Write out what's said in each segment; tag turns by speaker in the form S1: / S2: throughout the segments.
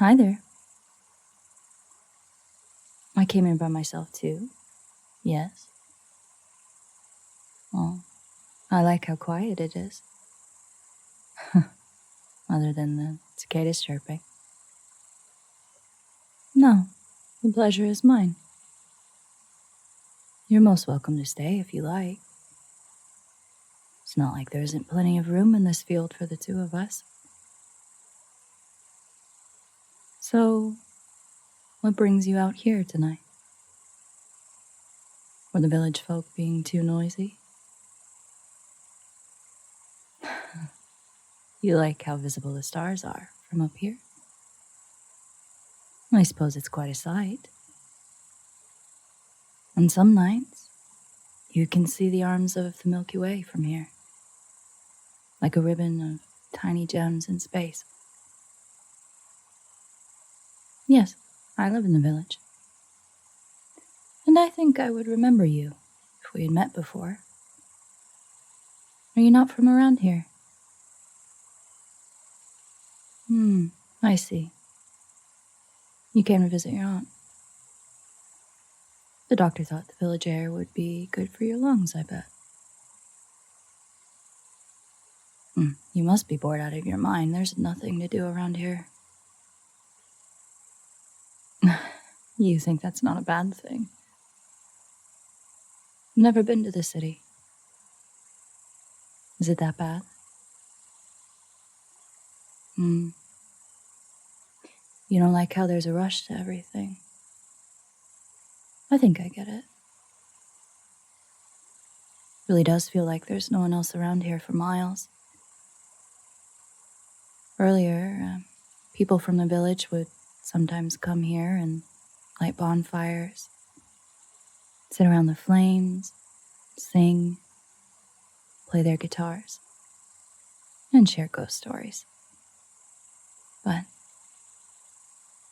S1: Hi there. I came in by myself too. Yes. Oh, I like how quiet it is. Other than the cicadas chirping. No, the pleasure is mine. You're most welcome to stay if you like. It's not like there isn't plenty of room in this field for the two of us. So, what brings you out here tonight? Were the village folk being too noisy? You like how visible the stars are from up here? I suppose it's quite a sight. On some nights, you can see the arms of the Milky Way from here, like a ribbon of tiny gems in space. Yes, I live in the village. And I think I would remember you if we had met before. Are you not from around here? I see. You came to visit your aunt. The doctor thought the village air would be good for your lungs, I bet. You must be bored out of your mind. There's nothing to do around here. You think that's not a bad thing? I've never been to the city. Is it that bad? You don't like how there's a rush to everything. I think I get it. Really does feel like there's no one else around here for miles. Earlier, people from the village would sometimes come here and light bonfires, sit around the flames, sing, play their guitars, and share ghost stories. But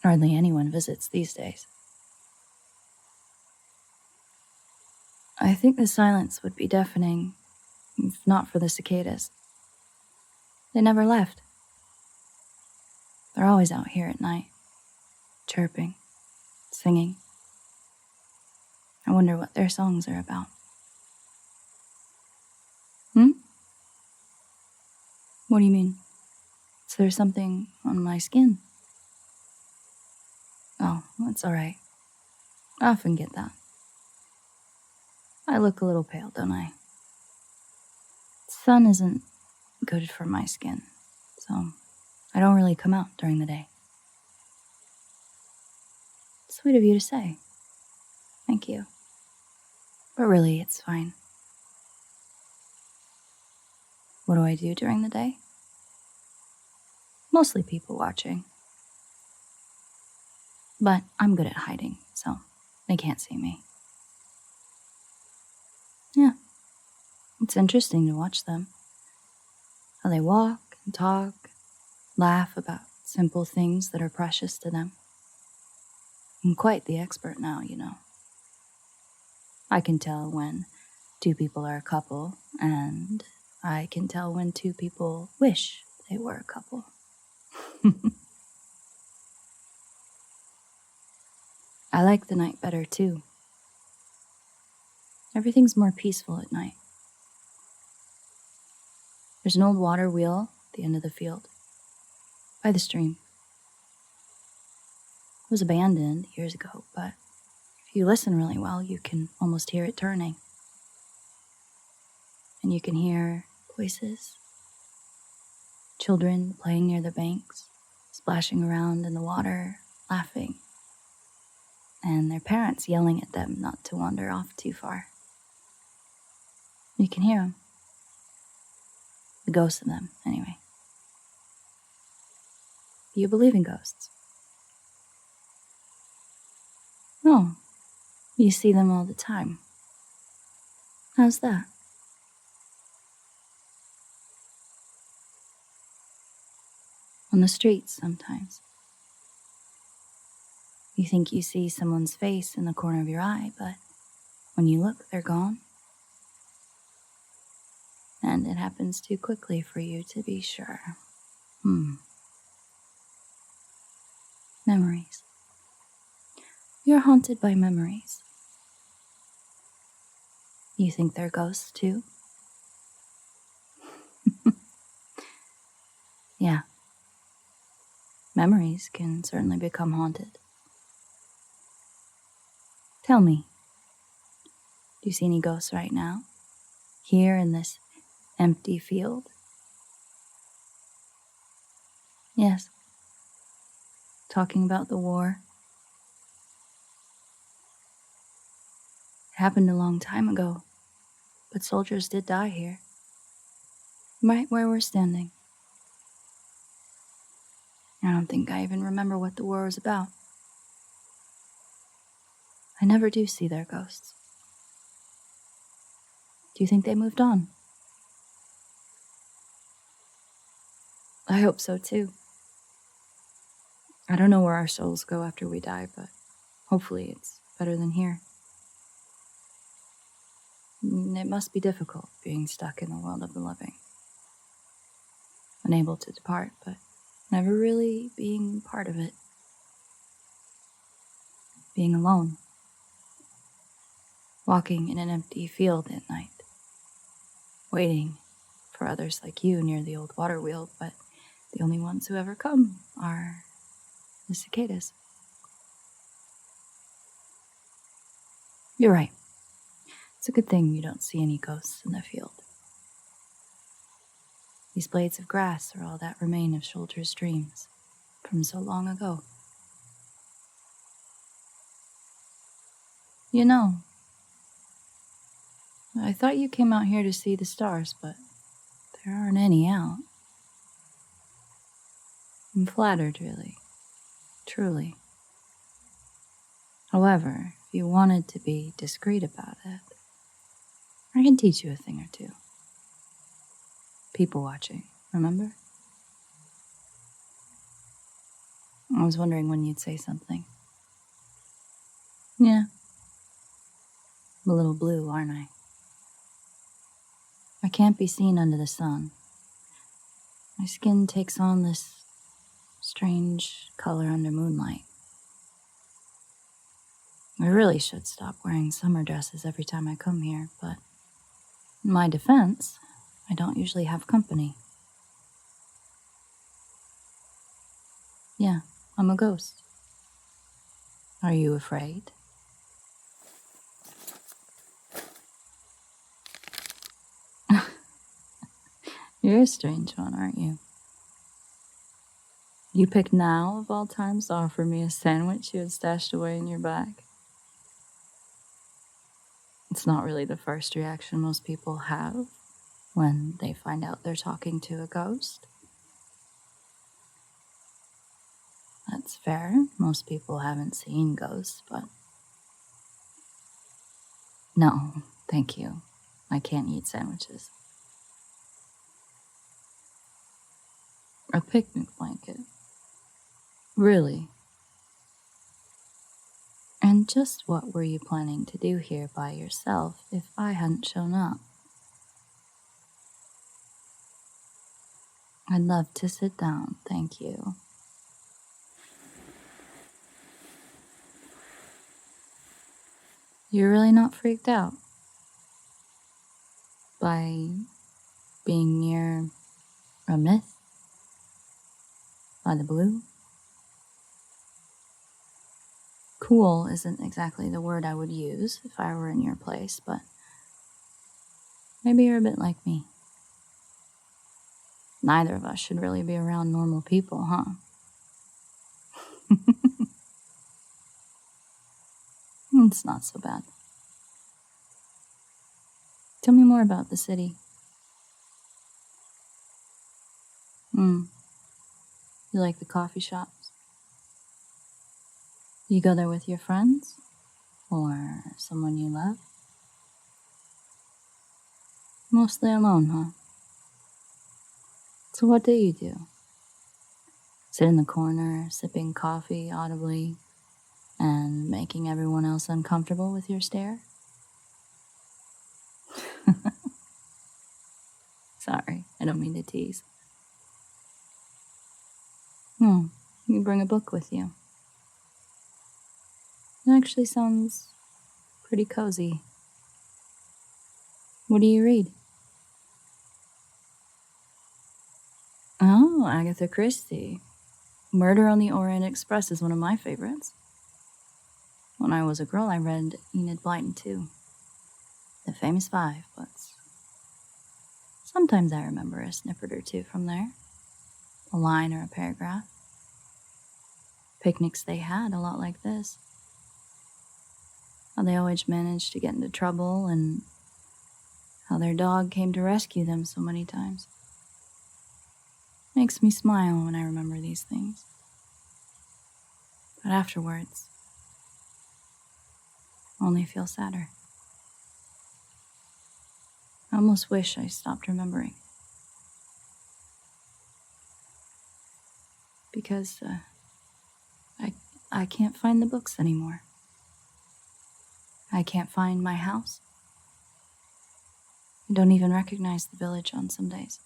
S1: hardly anyone visits these days. I think the silence would be deafening if not for the cicadas. They never left. They're always out here at night, chirping, singing. I wonder what their songs are about. What do you mean? Is there something on my skin? Oh, that's all right. I often get that. I look a little pale, don't I? The sun isn't good for my skin, so I don't really come out during the day. Sweet of you to say. Thank you. But really, it's fine. What do I do during the day? Mostly people watching. But I'm good at hiding, so they can't see me. Yeah, it's interesting to watch them. How they walk and talk, laugh about simple things that are precious to them. I'm quite the expert now, you know. I can tell when two people are a couple, and I can tell when two people wish they were a couple. I like the night better, too. Everything's more peaceful at night. There's an old water wheel at the end of the field, by the stream. It was abandoned years ago, but if you listen really well, you can almost hear it turning. And you can hear voices, children playing near the banks, splashing around in the water, laughing, and their parents yelling at them not to wander off too far. You can hear them. The ghosts of them, anyway. Do you believe in ghosts? No, you see them all the time. How's that? On the streets sometimes. You think you see someone's face in the corner of your eye, but when you look, they're gone. And it happens too quickly for you to be sure. Memories. You're haunted by memories. You think they're ghosts too? Yeah. Memories can certainly become haunted. Tell me, do you see any ghosts right now? Here in this empty field? Yes. Talking about the war. It happened a long time ago, but soldiers did die here. Right where we're standing. I don't think I even remember what the war was about. I never do see their ghosts. Do you think they moved on? I hope so too. I don't know where our souls go after we die, but hopefully it's better than here. It must be difficult being stuck in the world of the living. Unable to depart, but never really being part of it. Being alone. Walking in an empty field at night. Waiting for others like you near the old water wheel, but the only ones who ever come are the cicadas. You're right. It's a good thing you don't see any ghosts in the field. These blades of grass are all that remain of soldiers' dreams from so long ago. You know, I thought you came out here to see the stars, but there aren't any out. I'm flattered, really. Truly. However, if you wanted to be discreet about it, I can teach you a thing or two. People watching, remember? I was wondering when you'd say something. Yeah. I'm a little blue, aren't I? I can't be seen under the sun. My skin takes on this strange color under moonlight. I really should stop wearing summer dresses every time I come here, but in my defense, I don't usually have company. Yeah, I'm a ghost. Are you afraid? You're a strange one, aren't you? You picked now, of all times, to offer me a sandwich you had stashed away in your bag. It's not really the first reaction most people have when they find out they're talking to a ghost. That's fair. Most people haven't seen ghosts, but... No, thank you. I can't eat sandwiches. A picnic blanket. Really? And just what were you planning to do here by yourself if I hadn't shown up? I'd love to sit down, thank you. You're really not freaked out by being near a myth? By the blue? Cool isn't exactly the word I would use if I were in your place, but maybe you're a bit like me. Neither of us should really be around normal people, huh? It's not so bad. Tell me more about the city. You like the coffee shops? You go there with your friends? Or someone you love? Mostly alone, huh? So what do you do? Sit in the corner, sipping coffee audibly, and making everyone else uncomfortable with your stare? Sorry, I don't mean to tease. You bring a book with you. actually sounds pretty cozy. What do you read? Oh, Agatha Christie. Murder on the Orient Express is one of my favorites. When I was a girl, I read Enid Blyton too. The famous five books. Sometimes I remember a snippet or two from there. A line or a paragraph. Picnics they had, a lot like this. How they always managed to get into trouble and how their dog came to rescue them so many times. Makes me smile when I remember these things. But afterwards, I only feel sadder. I almost wish I stopped remembering. Because I can't find the books anymore. I can't find my house. I don't even recognize the village on some days.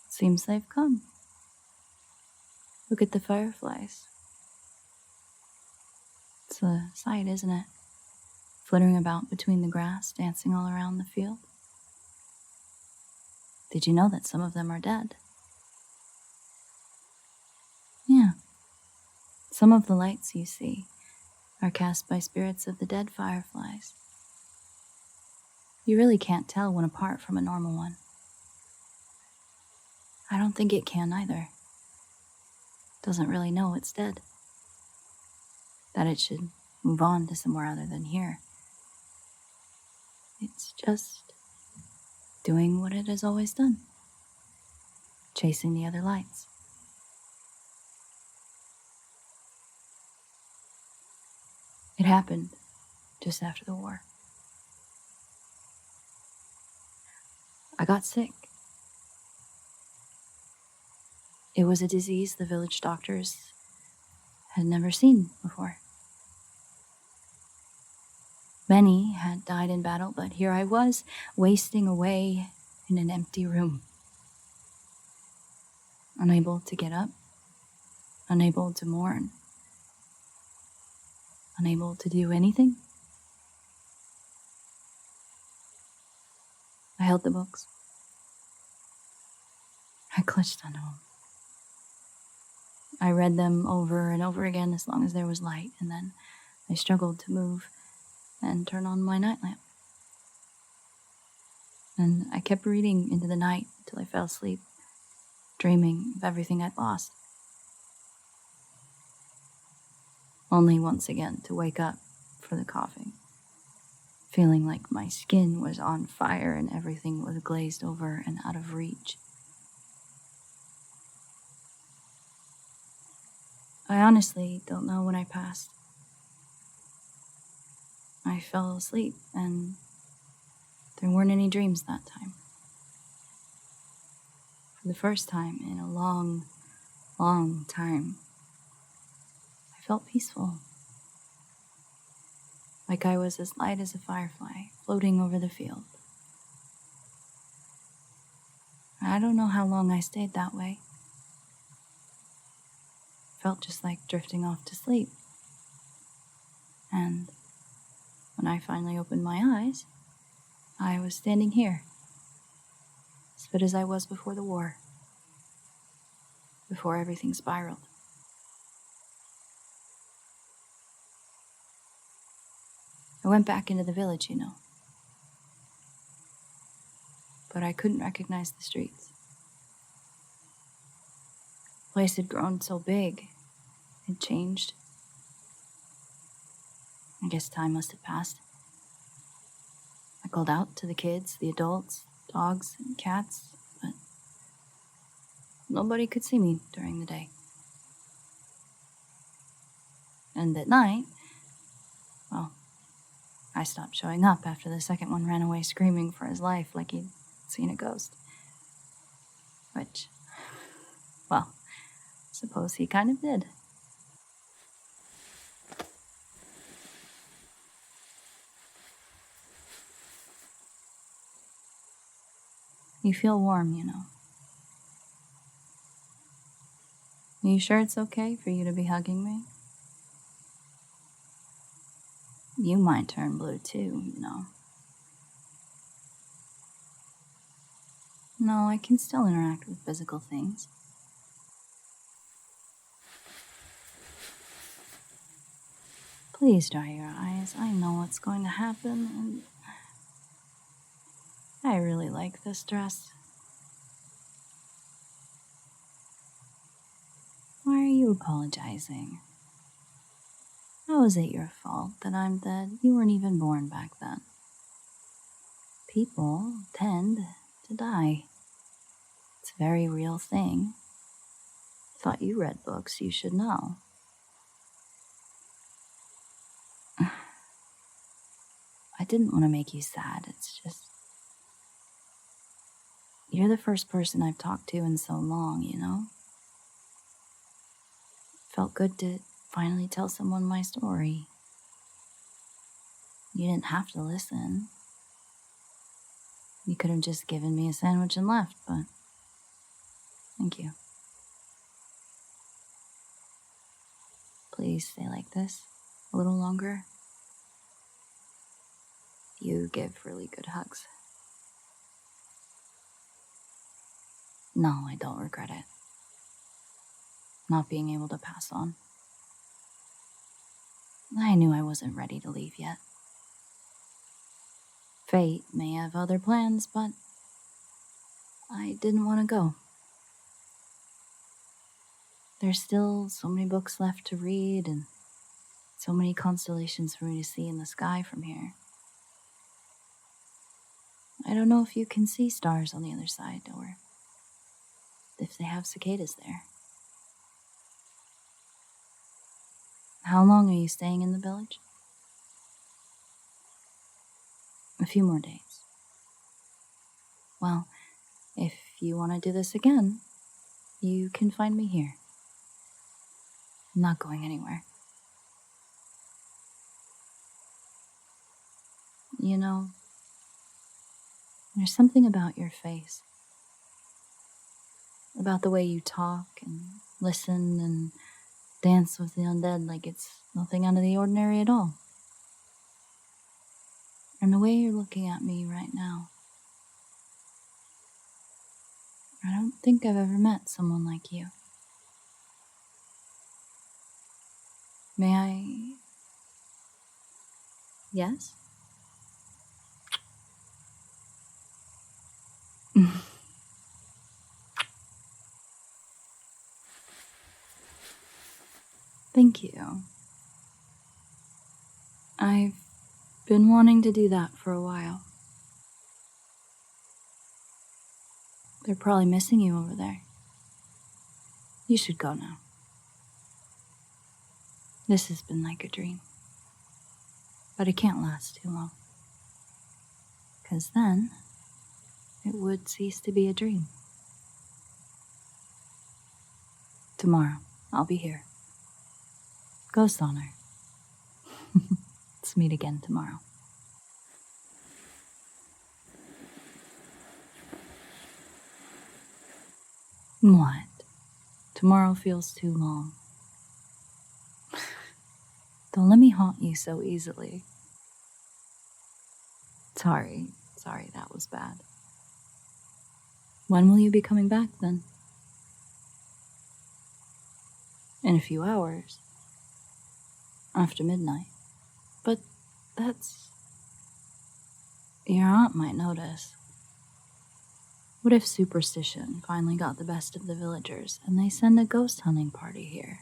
S1: It seems they've come. Look at the fireflies. It's a sight, isn't it? Flittering about between the grass, dancing all around the field. Did you know that some of them are dead? Yeah. Some of the lights you see are cast by spirits of the dead fireflies. You really can't tell one apart from a normal one. I don't think it can either. Doesn't really know it's dead. That it should move on to somewhere other than here. It's just doing what it has always done. Chasing the other lights. It happened just after the war. I got sick. It was a disease the village doctors had never seen before. Many had died in battle, but here I was, wasting away in an empty room. Unable to get up, unable to mourn, unable to do anything. I held the books. I clutched onto them. I read them over and over again as long as there was light, and then I struggled to move and turn on my night lamp. And I kept reading into the night until I fell asleep, dreaming of everything I'd lost. Only once again to wake up for the coughing, feeling like my skin was on fire and everything was glazed over and out of reach. I honestly don't know when I passed. I fell asleep and there weren't any dreams that time. For the first time in a long, long time, I felt peaceful. Like I was as light as a firefly, floating over the field. I don't know how long I stayed that way. Felt just like drifting off to sleep. And when I finally opened my eyes, I was standing here, as fit as I was before the war, before everything spiraled. I went back into the village, but I couldn't recognize the streets. The place had grown so big, it changed. I guess time must have passed. I called out to the kids, the adults, dogs, and cats, but nobody could see me during the day. And at night, well, I stopped showing up after the second one ran away screaming for his life like he'd seen a ghost. Which, well, suppose he kind of did. You feel warm, Are you sure it's okay for you to be hugging me? You might turn blue too, you know. No, I can still interact with physical things. Please dry your eyes. I know what's going to happen, and I really like this dress. Why are you apologizing? How is it your fault that I'm dead? You weren't even born back then. People tend to die. It's a very real thing. Thought you read books, you should know. I didn't want to make you sad, it's just... You're the first person I've talked to in so long, you know? Felt good to finally tell someone my story. You didn't have to listen. You could have just given me a sandwich and left, but... Thank you. Please stay like this a little longer. You give really good hugs. No, I don't regret it. Not being able to pass on. I knew I wasn't ready to leave yet. Fate may have other plans, but I didn't want to go. There's still so many books left to read and so many constellations for me to see in the sky from here. I don't know if you can see stars on the other side or if they have cicadas there. How long are you staying in the village? A few more days. Well, if you want to do this again, you can find me here. I'm not going anywhere. You know, there's something about your face. About the way you talk and listen and dance with the undead like it's nothing out of the ordinary at all. And the way you're looking at me right now. I don't think I've ever met someone like you. May I... Yes? Thank you. I've been wanting to do that for a while. They're probably missing you over there. You should go now. This has been like a dream. But it can't last too long. 'Cause then, it would cease to be a dream. Tomorrow, I'll be here. Ghost honor. Let's meet again tomorrow. What? Tomorrow feels too long. Don't let me haunt you so easily. Sorry, that was bad. When will you be coming back then? In a few hours. After midnight. But that's... Your aunt might notice. What if superstition finally got the best of the villagers and they send a ghost hunting party here?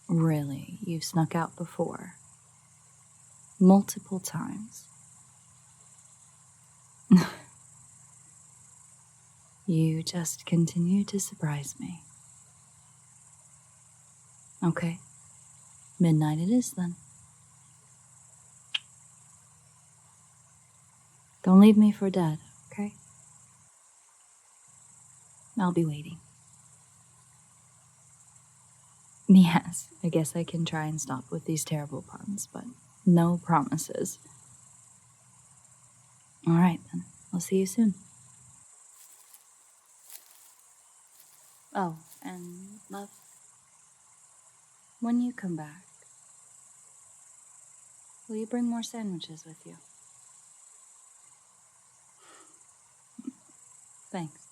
S1: Really, you've snuck out before. Multiple times. You just continue to surprise me. Okay. Midnight it is then. Don't leave me for dead, okay? I'll be waiting. Yes, I guess I can try and stop with these terrible puns, but no promises. Alright then, I'll see you soon. Oh, and love, when you come back, Will you bring more sandwiches with you? Thanks.